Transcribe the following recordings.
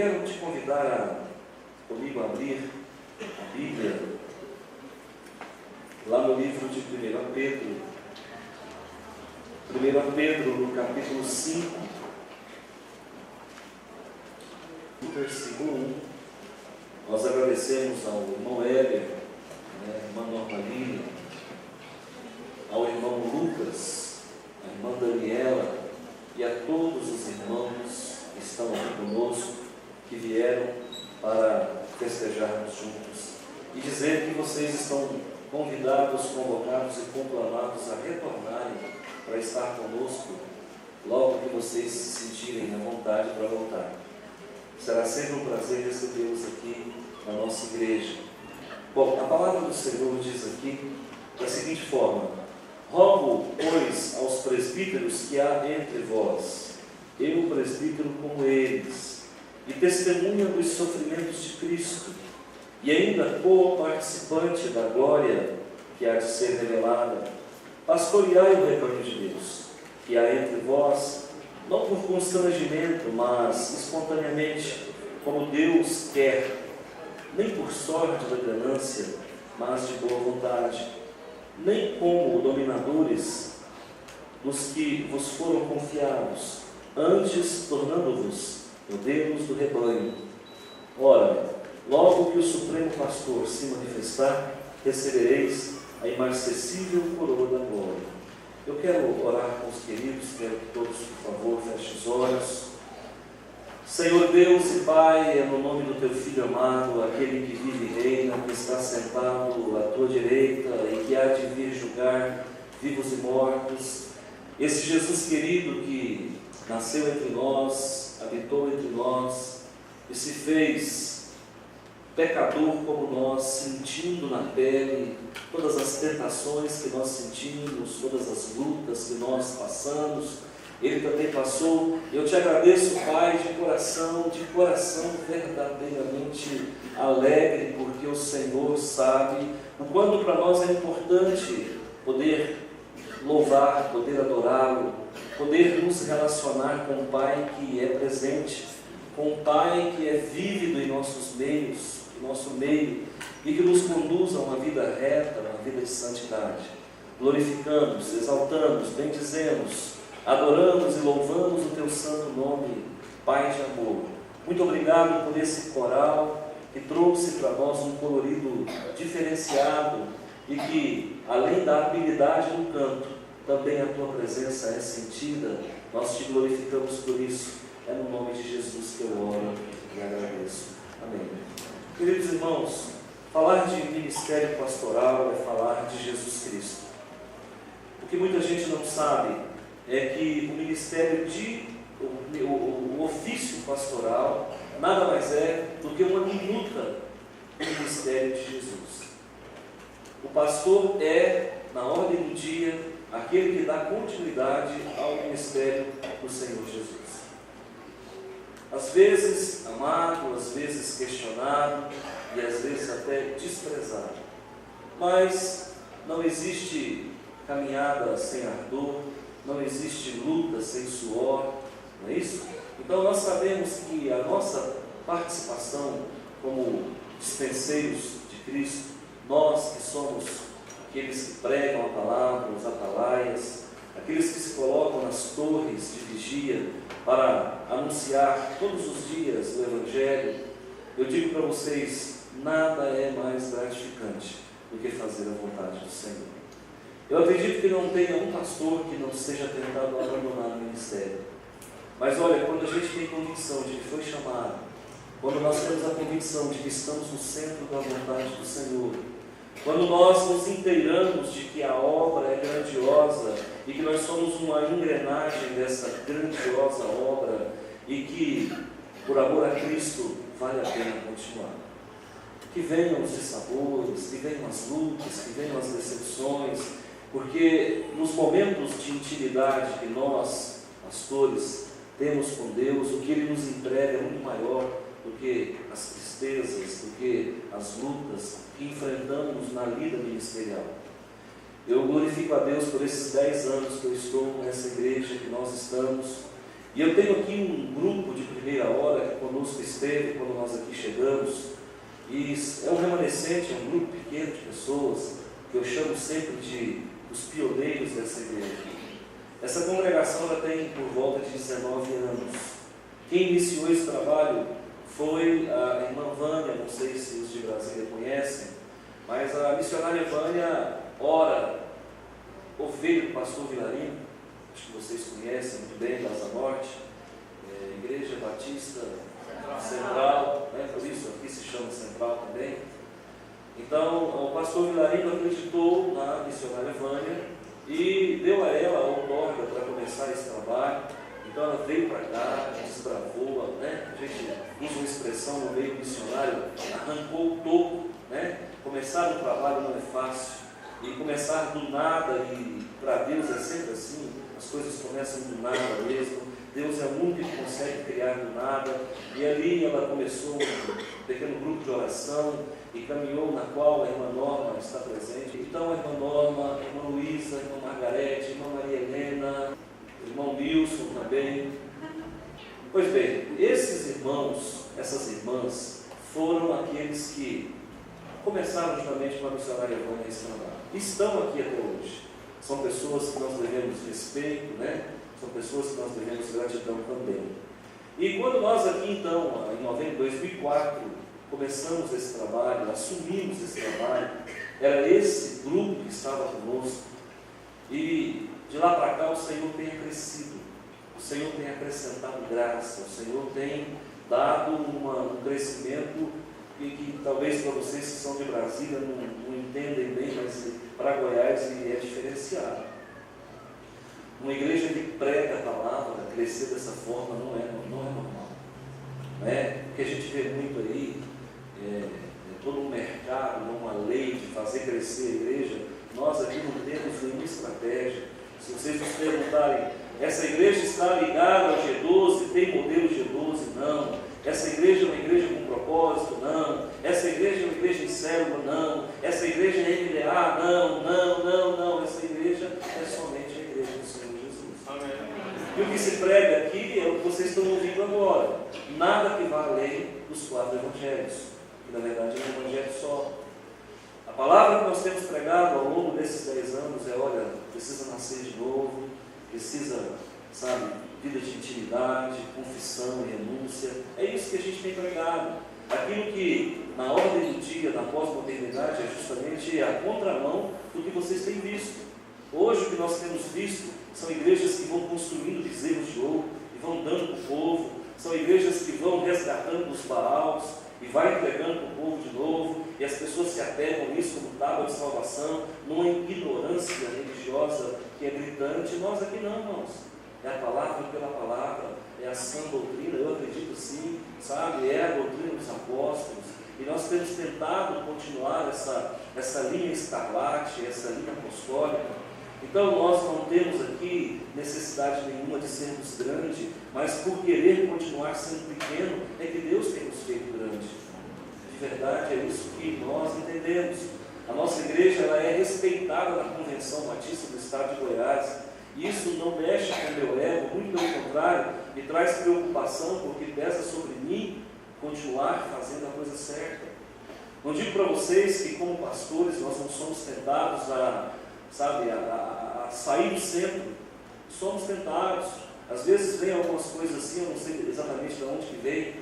quero te convidar comigo a abrir a Bíblia, lá no livro de 1 Pedro. 1 Pedro, no capítulo 5, no versículo 1. Nós agradecemos ao irmão Éder, à irmã Normalina, ao irmão Lucas, à irmã Daniela e a todos os irmãos que estão aqui conosco, que vieram para festejarmos juntos e dizer que vocês estão convidados, convocados e conclamados a retornarem para estar conosco logo que vocês se sentirem à vontade para voltar. Será sempre um prazer recebê-los aqui na nossa igreja. Bom, a palavra do Senhor diz aqui da seguinte forma: rogo, pois, aos presbíteros que há entre vós, eu, presbítero como eles, e testemunha dos sofrimentos de Cristo, e ainda co-participante da glória que há de ser revelada, pastoreai o rebanho de Deus, que há entre vós, não por constrangimento, mas espontaneamente, como Deus quer, nem por sorte da ganância, mas de boa vontade, nem como dominadores dos que vos foram confiados, antes tornando-vos herdeiros do rebanho. Ora, logo que o Supremo Pastor se manifestar, recebereis a imarcessível coroa da glória. Eu quero orar com os queridos, quero que todos, por favor, fechem os olhos. Senhor Deus e Pai, é no nome do Teu Filho amado, aquele que vive e reina, que está sentado à Tua direita e que há de vir julgar vivos e mortos, esse Jesus querido que nasceu entre nós, habitou entre nós e se fez pecador como nós, sentindo na pele todas as tentações que nós sentimos, todas as lutas que nós passamos, Ele também passou. Eu te agradeço, Pai, de coração verdadeiramente alegre, porque o Senhor sabe o quanto para nós é importante poder louvar, poder adorá-lo, poder nos relacionar com o Pai que é presente, com o Pai que é vívido em nossos meios, em nosso meio, e que nos conduz a uma vida reta, uma vida de santidade. Glorificamos, exaltamos, bendizemos, adoramos e louvamos o Teu santo nome, Pai de amor. Muito obrigado por esse coral que trouxe para nós um colorido diferenciado e que, além da habilidade no canto, também a Tua presença é sentida. Nós Te glorificamos por isso. É no nome de Jesus que eu oro e agradeço. Amém. Queridos irmãos, falar de ministério pastoral é falar de Jesus Cristo. O que muita gente não sabe é que o ministério o ofício pastoral nada mais é do que uma minuta do ministério de Jesus. O pastor é, na ordem do dia, aquele que dá continuidade ao ministério do Senhor Jesus. Às vezes amado, às vezes questionado e às vezes até desprezado. Mas não existe caminhada sem ardor, não existe luta sem suor, não é isso? Então nós sabemos que a nossa participação como dispenseiros de Cristo, nós que somos aqueles que pregam a palavra, os atalaias, aqueles que se colocam nas torres de vigia para anunciar todos os dias o Evangelho, eu digo para vocês, nada é mais gratificante do que fazer a vontade do Senhor. Eu acredito que não tenha um pastor que não seja tentado a abandonar o ministério. Mas olha, quando a gente tem convicção de que foi chamado, quando nós temos a convicção de que estamos no centro da vontade do Senhor, quando nós nos inteiramos de que a obra é grandiosa e que nós somos uma engrenagem dessa grandiosa obra e que, por amor a Cristo, vale a pena continuar. Que venham os dissabores, que venham as lutas, que venham as decepções, porque nos momentos de intimidade que nós, pastores, temos com Deus, o que Ele nos entrega é muito maior do que as tristezas, do que as lutas que enfrentamos na vida ministerial. Eu glorifico a Deus por esses 10 anos que eu estou nessa igreja, que nós estamos, e eu tenho aqui um grupo de primeira hora, que conosco esteve quando nós aqui chegamos. E é um remanescente, é um grupo pequeno de pessoas, que eu chamo sempre de os pioneiros dessa igreja. Essa congregação já tem por volta de 19 anos. Quem iniciou esse trabalho foi a irmã Vânia, não sei se os de Brasília conhecem, mas a missionária Vânia ora, ovelha do pastor Vilarino, acho que vocês conhecem muito bem, Casa Norte, Igreja Batista Central, por isso aqui se chama Central também. Então, o pastor Vilarino acreditou na missionária Vânia e deu a ela a outorga para começar esse trabalho. Então ela veio para cá, desbravou, a gente usa uma expressão no meio missionário, arrancou o topo, Começar um trabalho não é fácil, e começar do nada, e para Deus é sempre assim, as coisas começam do nada mesmo. Deus é o único que consegue criar do nada, e ali ela começou um pequeno grupo de oração, e caminhou na qual a irmã Norma está presente. Então a irmã Norma, a irmã Luísa, a irmã Margarete, a irmã Maria Helena, o irmão Wilson também. Pois bem, esses irmãos, essas irmãs, foram aqueles que começaram justamente com a missionária Vânia esse trabalho. Estão aqui até hoje. São pessoas que nós devemos respeito, São pessoas que nós devemos gratidão também. E quando nós aqui então, em 2004, começamos esse trabalho, assumimos esse trabalho, era esse grupo que estava conosco, e de lá para cá o Senhor tem crescido, o Senhor tem acrescentado graça, o Senhor tem dado um crescimento que talvez para vocês que são de Brasília não entendem bem, mas para Goiás ele é diferenciado. Uma igreja que prega a palavra, crescer dessa forma não é normal. O que a gente vê muito aí, todo um mercado, uma lei de fazer crescer a igreja. Nós aqui não temos nenhuma estratégia. Se vocês nos perguntarem, essa igreja está ligada ao G12, tem modelo G12? Não. Essa igreja é uma igreja com propósito? Não. Essa igreja é uma igreja em célula? Não. Essa igreja é MDA? Não. Essa igreja é somente a igreja do Senhor Jesus. Amém. E o que se prega aqui é o que vocês estão ouvindo agora. Nada que vá além dos 4 evangelhos, que na verdade é um evangelho só. A palavra que nós temos pregado ao longo desses 10 anos é: olha, precisa nascer de novo, precisa, vida de intimidade, confissão e renúncia. É isso que a gente tem pregado. Aquilo que na ordem do dia, na pós-modernidade, é justamente a contramão do que vocês têm visto. Hoje o que nós temos visto são igrejas que vão construindo bezerros de ouro e vão dando para o povo, são igrejas que vão resgatando os Baals e vai entregando para o povo de novo, e as pessoas se apegam nisso como tábua de salvação, numa ignorância religiosa que é gritante. Nós aqui não, irmãos. É a palavra pela palavra, é a sã doutrina, eu acredito sim, é a doutrina dos apóstolos, e nós temos tentado continuar essa linha escarlate, essa linha apostólica. Então nós não temos aqui necessidade nenhuma de sermos grandes, mas por querer continuar sendo pequeno, é que Deus tem nos feito grande. De verdade, é isso que nós entendemos. A nossa igreja ela é respeitada na Convenção Batista do Estado de Goiás. Isso não mexe com o meu ego, muito pelo contrário, me traz preocupação, porque pesa sobre mim continuar fazendo a coisa certa. Não digo para vocês que como pastores nós não somos tentados a sair do centro. Somos tentados. Às vezes vem algumas coisas assim, eu não sei exatamente de onde que vem,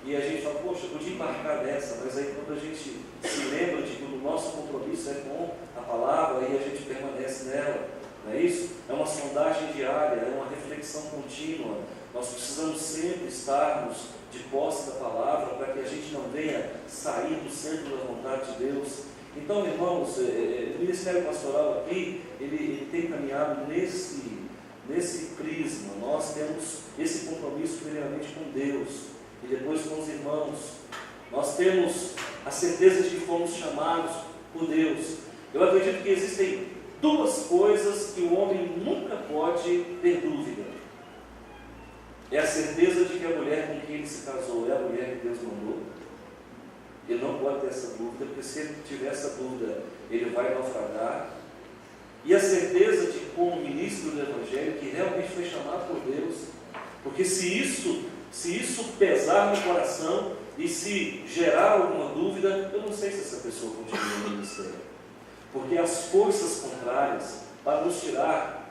e a gente fala, poxa, eu podia embarcar nessa, mas aí quando a gente se lembra de que o nosso compromisso é com a palavra, aí a gente permanece nela. Não é isso? É uma sondagem diária, é uma reflexão contínua. Nós precisamos sempre estarmos de posse da palavra para que a gente não venha sair do centro da vontade de Deus. Então, irmãos, o ministério pastoral aqui, ele tem caminhado nesse prisma. Nós temos esse compromisso primeiramente com Deus e depois com os irmãos. Nós temos a certeza de que fomos chamados por Deus. Eu acredito que existem 2 coisas que o homem nunca pode ter dúvida. É a certeza de que a mulher com quem ele se casou é a mulher que Deus mandou. Ele não pode ter essa dúvida, porque se ele tiver essa dúvida, ele vai naufragar. E a certeza de que, como ministro do Evangelho, que realmente foi chamado por Deus, porque se isso se isso pesar no coração e se gerar alguma dúvida, eu não sei se essa pessoa continua no ministério. Porque as forças contrárias para nos tirar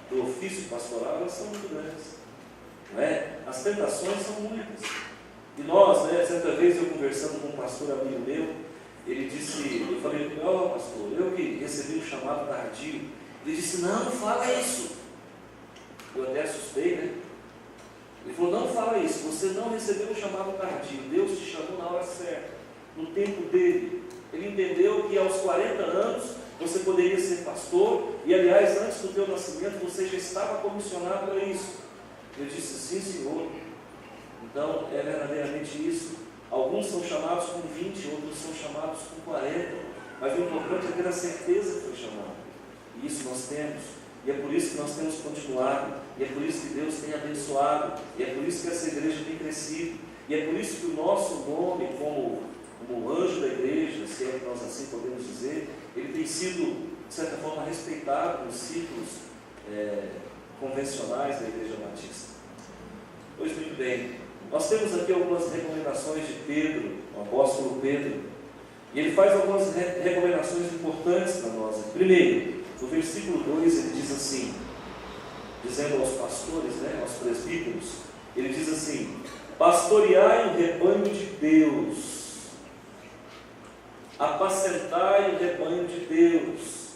do ofício pastoral, elas são muito grandes. Não é? As tentações são muitas. E nós, certa vez eu conversando com um pastor amigo meu, ele disse, eu falei, pastor, eu que recebi um chamado tardio. Ele disse, não fala isso. Eu até assustei, né? Ele falou, não fala isso, você não recebeu um chamado tardio, Deus te chamou na hora certa, no tempo dele. Ele entendeu que aos 40 anos você poderia ser pastor, e aliás, antes do teu nascimento você já estava comissionado para isso. Eu disse, sim senhor. Então é verdadeiramente isso. Alguns são chamados com 20, outros são chamados com 40, mas o importante é ter a certeza que foi chamado. E isso nós temos, e é por isso que nós temos continuado, e é por isso que Deus tem abençoado, e é por isso que essa igreja tem crescido, e é por isso que o nosso nome, como anjo da igreja, se é que nós assim podemos dizer, ele tem sido, de certa forma, respeitado nos círculos convencionais da Igreja Batista. Pois muito bem, nós temos aqui algumas recomendações de Pedro, o apóstolo Pedro, e ele faz algumas recomendações importantes para nós. Primeiro, no versículo 2 ele diz assim, dizendo aos pastores, aos presbíteros, ele diz assim, pastoreai o rebanho de Deus, apacentai o rebanho de Deus.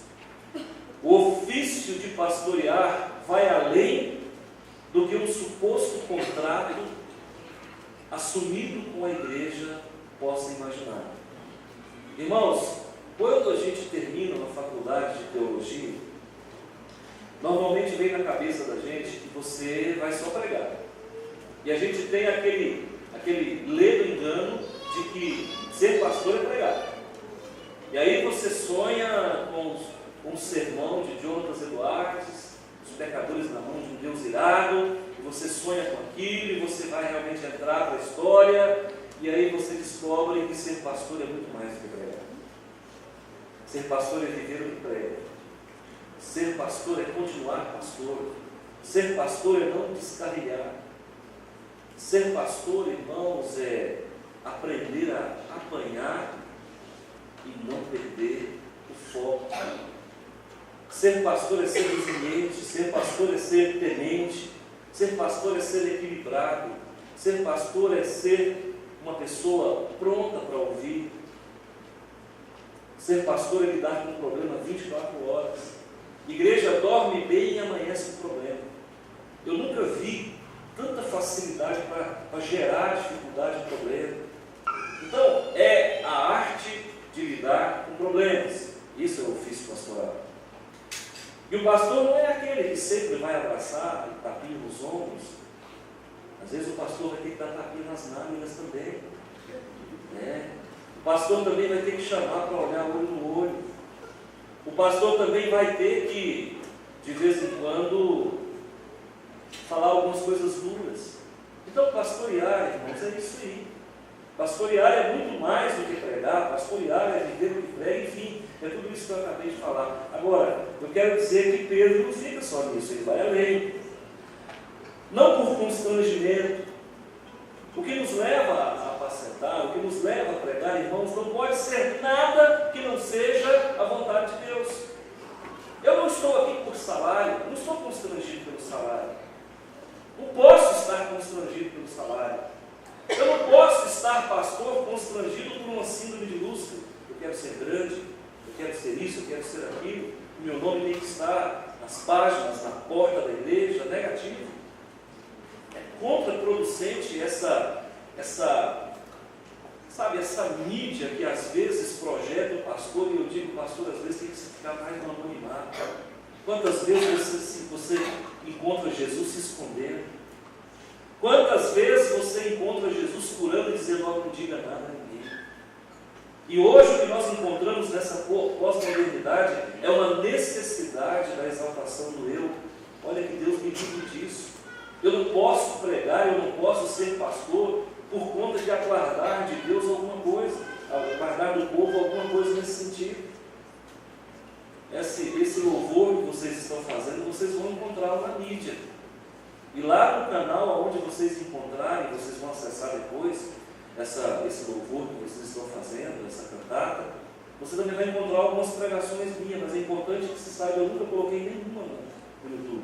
O ofício de pastorear vai além do que um suposto contrato assumido com a igreja possa imaginar. Irmãos, quando a gente termina uma faculdade de teologia, normalmente vem na cabeça da gente que você vai só pregar. E a gente tem aquele ledo engano de que ser pastor é pregar. E aí você sonha com um sermão de Jonatas Eduardes, os pecadores na mão de um Deus irado, e você sonha com aquilo, e você vai realmente entrar para a história, e aí você descobre que ser pastor é muito mais do que pregar. Ser pastor é viver o que prega. Ser pastor é continuar pastor. Ser pastor é não descarrilhar. Ser pastor, irmãos, é aprender a apanhar e não perder o foco. Ser pastor é ser resiliente, ser pastor é ser temente, ser pastor é ser equilibrado, ser pastor é ser uma pessoa pronta para ouvir. Ser pastor é lidar com um problema 24 horas. Igreja dorme bem e amanhece com problema. Eu nunca vi tanta facilidade para gerar dificuldade e problema. Então, é a arte de lidar com problemas. Isso é o ofício pastoral. E o pastor não é aquele que sempre vai abraçar e tapinha nos ombros. Às vezes o pastor vai ter que dar tapinha nas nádegas também. O pastor também vai ter que chamar para olhar olho no olho. O pastor também vai ter que, de vez em quando, falar algumas coisas duras. Então, pastorear, irmãos, é isso aí. Pastorear é muito mais do que pregar, pastorear é viver o que prega, enfim, é tudo isso que eu acabei de falar. Agora, eu quero dizer que Pedro não fica só nisso, ele vai além. Não por constrangimento. O que nos leva a apacentar, o que nos leva a pregar, irmãos, não pode ser nada que não seja a vontade de Deus. Eu não estou aqui por salário, eu não estou constrangido pelo salário. Não posso estar constrangido pelo salário. Eu não posso estar, pastor, constrangido por uma síndrome de Lúcifer. Eu quero ser grande, eu quero ser isso, eu quero ser aquilo. O meu nome tem que estar nas páginas, na porta da igreja, negativo. É contraproducente essa mídia que às vezes projeta o pastor, e eu digo, pastor, às vezes tem que ficar mais no anonimato. Quantas vezes você encontra Jesus se escondendo? Quantas vezes você encontra Jesus curando e dizendo, não diga nada a ninguém? E hoje o que nós encontramos nessa pós-modernidade é uma necessidade da exaltação do eu. Olha que Deus me livre disso. Eu não posso pregar, eu não posso ser pastor por conta de aguardar de Deus alguma coisa, aguardar do povo alguma coisa nesse sentido. Esse louvor que vocês estão fazendo, vocês vão encontrá-lo na mídia. E lá no canal, onde vocês encontrarem, vocês vão acessar depois esse louvor que vocês estão fazendo, essa cantata, você também vai encontrar algumas pregações minhas, mas é importante que você saiba, eu nunca coloquei nenhuma no YouTube.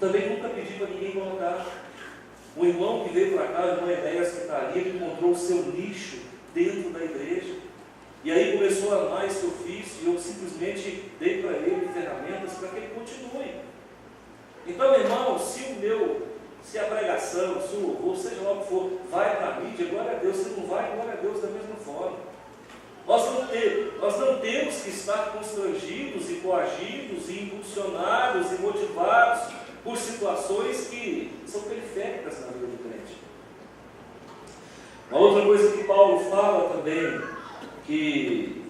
Também nunca pedi para ninguém colocar. Um irmão que veio para cá, o irmão Enéas, que está ali, ele encontrou o seu nicho dentro da igreja. E aí começou a amar esse ofício, e eu simplesmente dei para ele ferramentas para que ele continue. Então, irmão, se a pregação, se o louvor, seja lá o que for, vai para a mídia, glória a Deus. Se não vai, glória a Deus da mesma forma. Nós não temos que estar constrangidos e coagidos e impulsionados e motivados por situações que são periféricas na vida do crente. Uma outra coisa que Paulo fala também, que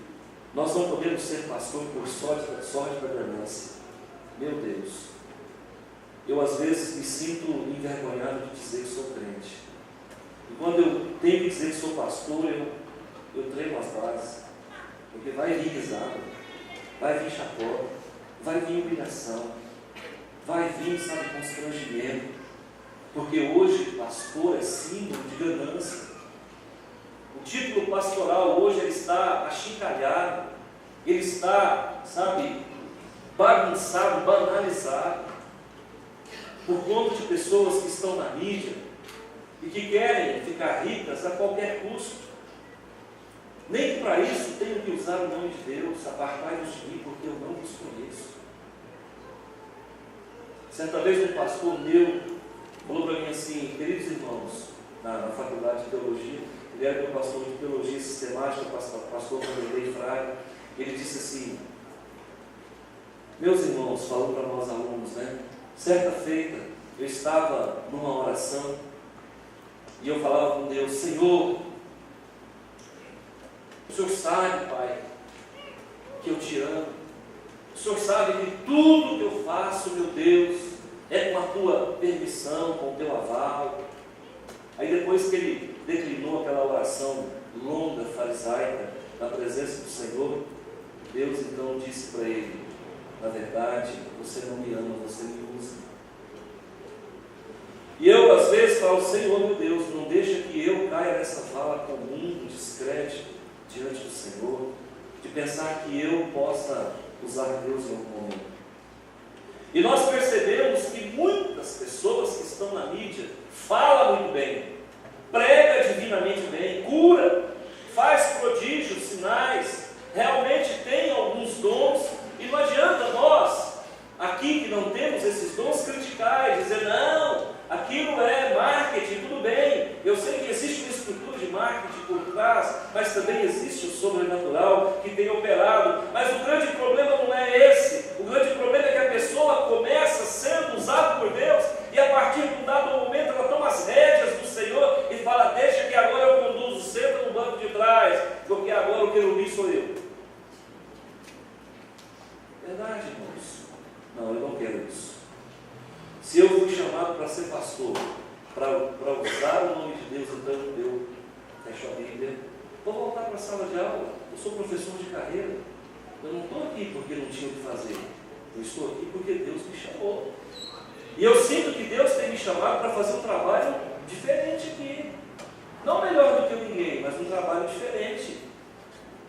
nós não podemos ser pastor por sorte da ganância. Meu Deus, eu às vezes me sinto envergonhado de dizer que sou crente. E quando eu tenho que dizer que sou pastor, eu treino as bases. Porque vai vir risada, vai vir chacota, vai vir humilhação, vai vir, constrangimento. Porque hoje pastor é símbolo de ganância. O título pastoral hoje ele está achincalhado, ele está, bagunçado, banalizado, por conta de pessoas que estão na mídia e que querem ficar ricas a qualquer custo. Nem para isso tenho que usar o nome de Deus, apartai-vos de mim, porque eu não vos conheço. Certa vez um pastor meu falou para mim assim, queridos irmãos, na faculdade de teologia, ele era meu pastor de teologia sistemática, pastor Vanderlei Fraga, ele disse assim, meus irmãos, falou para nós alunos, certa feita, eu estava numa oração, e eu falava com Deus, Senhor, o Senhor sabe, Pai, que eu te amo, o Senhor sabe que tudo que eu faço, meu Deus, é com a tua permissão, com o teu aval. Aí depois que ele declinou aquela oração longa, farisaica, na presença do Senhor, Deus então disse para ele, na verdade, você não me ama, você me usa. E eu às vezes falo, Senhor meu Deus, não deixa que eu caia nessa fala comum, descrédito diante do Senhor, de pensar que eu possa usar Deus em algum momento. E nós percebemos que muitas pessoas que estão na mídia falam muito bem, prega divinamente bem, cura, faz prodígios, sinais, realmente tem alguns dons, e não adianta nós, aqui que não temos esses dons, criticar e dizer, não, aquilo é marketing, tudo bem, eu sei que existe uma estrutura de marketing por trás, mas também existe o sobrenatural que tem operado, mas o grande problema não é esse, o grande problema é que a pessoa começa sendo usada por Deus, e a partir de um dado momento ela toma as rédeas do Senhor e fala, deixa que agora eu conduzo, senta no banco de trás, porque agora o querubim sou eu. Verdade, irmãos? Não, eu não quero isso. Se eu fui chamado para ser pastor, para usar o nome de Deus, então eu fecho a Bíblia, vou voltar para a sala de aula, eu sou professor de carreira, eu não estou aqui porque não tinha o que fazer, eu estou aqui porque Deus me chamou. E eu sinto que Deus tem me chamado para fazer um trabalho diferente aqui. Não melhor do que ninguém, mas um trabalho diferente.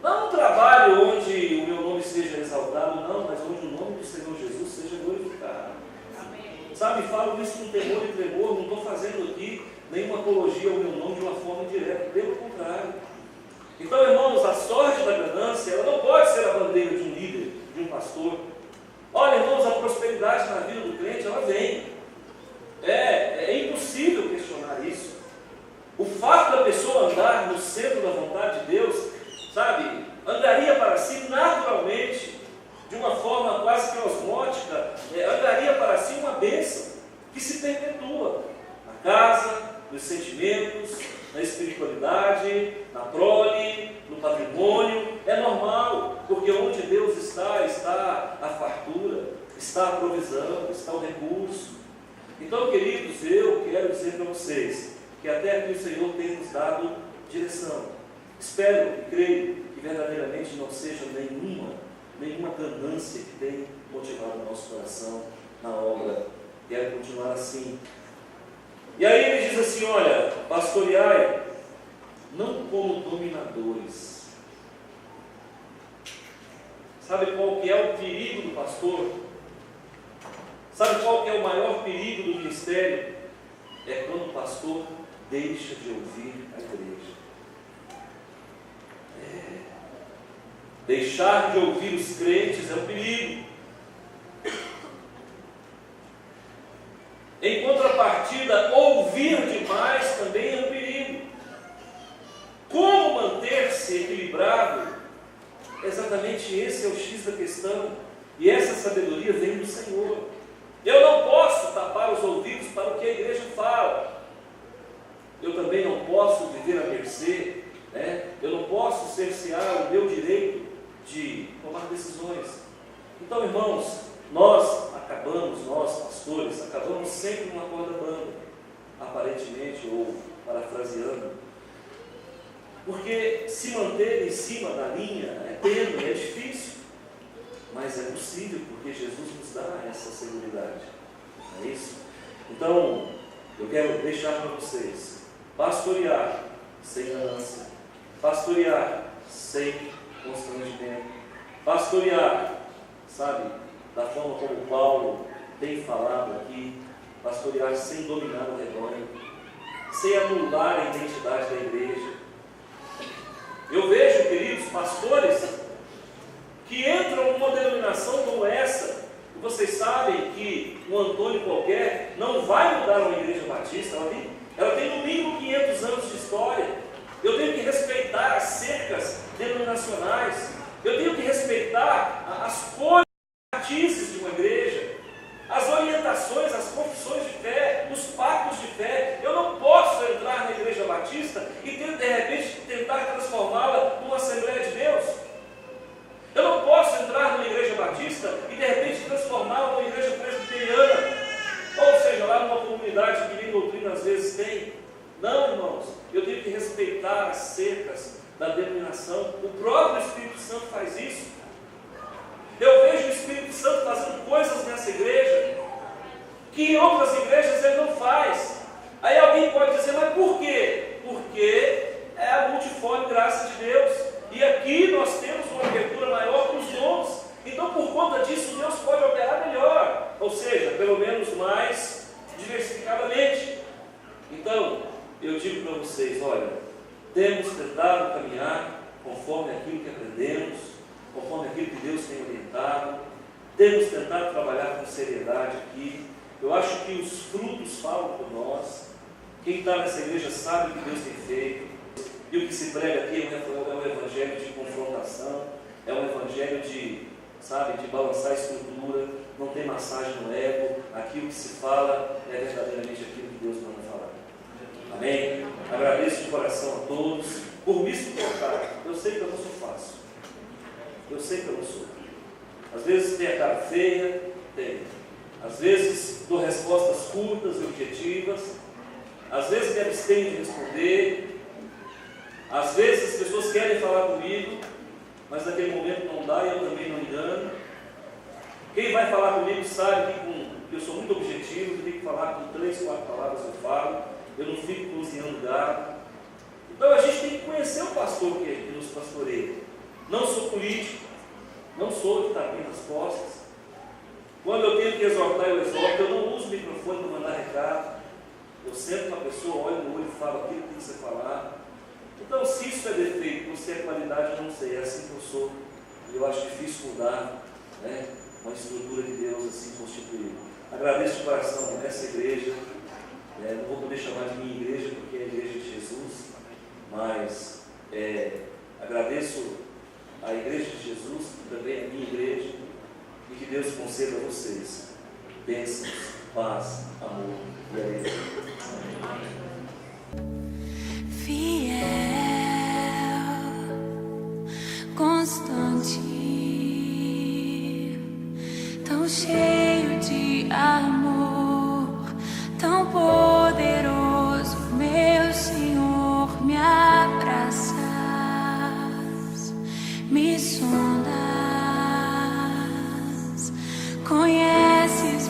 Não um trabalho onde o meu nome seja exaltado, não, mas onde o nome do Senhor Jesus seja glorificado. Amém. Falo isso com temor e tremor, não estou fazendo aqui nenhuma apologia ao meu nome de uma forma indireta, pelo contrário. Então, irmãos, a sorte da ganância, ela não pode ser a bandeira de um líder, de um pastor. Olha, irmãos, a prosperidade na vida do crente, ela vem. É impossível questionar isso. O fato da pessoa andar no centro da vontade de Deus, andaria para si naturalmente, de uma forma quase que osmótica, andaria para si uma bênção que se perpetua na casa, nos sentimentos, na espiritualidade, na prole, no patrimônio. É normal, porque onde Deus está a fartura, está a provisão, está o recurso. Então, queridos, eu quero dizer para vocês que até aqui o Senhor tem nos dado direção. Espero e creio que verdadeiramente não seja nenhuma ganância que tem motivado o nosso coração na obra quero continuar assim. E aí ele diz assim, olha, pastoreai, não como dominadores. Sabe qual que é o perigo do pastor? Sabe qual que é o maior perigo do ministério? É quando o pastor deixa de ouvir a igreja. Deixar de ouvir os crentes é um perigo. Em contrapartida, ouvir demais também é um perigo. Como manter-se equilibrado? Exatamente esse é o X da questão. E essa sabedoria vem do Senhor. Eu não posso tapar os ouvidos para o que a igreja fala. Eu também não posso viver à mercê, eu não posso cercear o meu direito de tomar decisões. Então, irmãos, nós pastores, acabamos sempre numa corda bamba, aparentemente, ou parafraseando, porque se manter em cima da linha é tênue, é difícil, mas é possível, porque Jesus nos dá essa seguridade, não é isso? Então, eu quero deixar para vocês, pastorear sem ganância, pastorear sem constrangimento, pastorear, sabe, da forma como Paulo tem falado aqui, pastorear sem dominar o rebanho, sem anular a identidade da igreja. Eu vejo, queridos pastores, que entram numa denominação como essa, e vocês sabem que um Antônio qualquer não vai mudar uma igreja batista, ela tem no mínimo 500 anos de história. Eu tenho que respeitar as cercas denominacionais, eu tenho que respeitar as cores de uma igreja, as orientações, as confissões de fé, os pactos de fé. Eu não posso entrar na igreja batista e de repente tentar transformá-la numa Assembleia de Deus. Eu não posso entrar numa igreja batista e de repente transformá-la numa igreja presbiteriana, ou seja, lá numa comunidade que nem doutrina às vezes tem. Não, irmãos, eu tenho que respeitar as cercas da denominação. O próprio Espírito Santo faz isso. Eu vejo o Espírito Santo fazendo coisas nessa igreja que em outras igrejas ele não faz. Aí alguém pode dizer, mas por quê? Porque é a multiforme graça de Deus. E aqui nós temos uma abertura maior para os dons. Então, por conta disso, Deus pode operar melhor. Ou seja, pelo menos mais diversificadamente. Então, eu digo para vocês, olha, temos tentado caminhar conforme aquilo que aprendemos, conforme aquilo que Deus tem orientado, temos tentado trabalhar com seriedade aqui. Eu acho que os frutos falam por nós. Quem está nessa igreja sabe o que Deus tem feito. E o que se prega aqui é um evangelho de confrontação, é um evangelho de balançar a estrutura, não tem massagem no ego. Aqui o que se fala é verdadeiramente aquilo que Deus manda falar. Amém? Agradeço de coração a todos por me suportar. Eu sei que eu não sou fácil. Eu sei que eu não sou. Às vezes tem a cara feia, tem. Às vezes dou respostas curtas e objetivas. Às vezes me abstenho de responder. Às vezes as pessoas querem falar comigo, mas naquele momento não dá e eu também não engano. Quem vai falar comigo sabe que eu sou muito objetivo, que tenho que falar com 3, 4 palavras eu falo. Eu não fico cozinhando gado. Então a gente tem que conhecer o pastor que nos pastoreia. Não sou político, não sou de tapinha nas costas. Quando eu tenho que exortar, eu exorto. Eu não uso o microfone para mandar recado. Eu sento com a pessoa, olho no olho e falo aquilo que tem que ser falado. Então, se isso é defeito, se é qualidade, eu não sei. É assim que eu sou. E eu acho difícil mudar, uma estrutura de Deus assim constituída. Agradeço de coração essa igreja. Não vou poder chamar de minha igreja, porque é a igreja de Jesus. Mas agradeço a igreja de Jesus, que também é a minha igreja. E que Deus conceda a vocês bênçãos, paz, amor e alegria. Fiel, constante, tão cheio de amor, tão poderoso, meu Senhor, me abraças, me sondas, conheces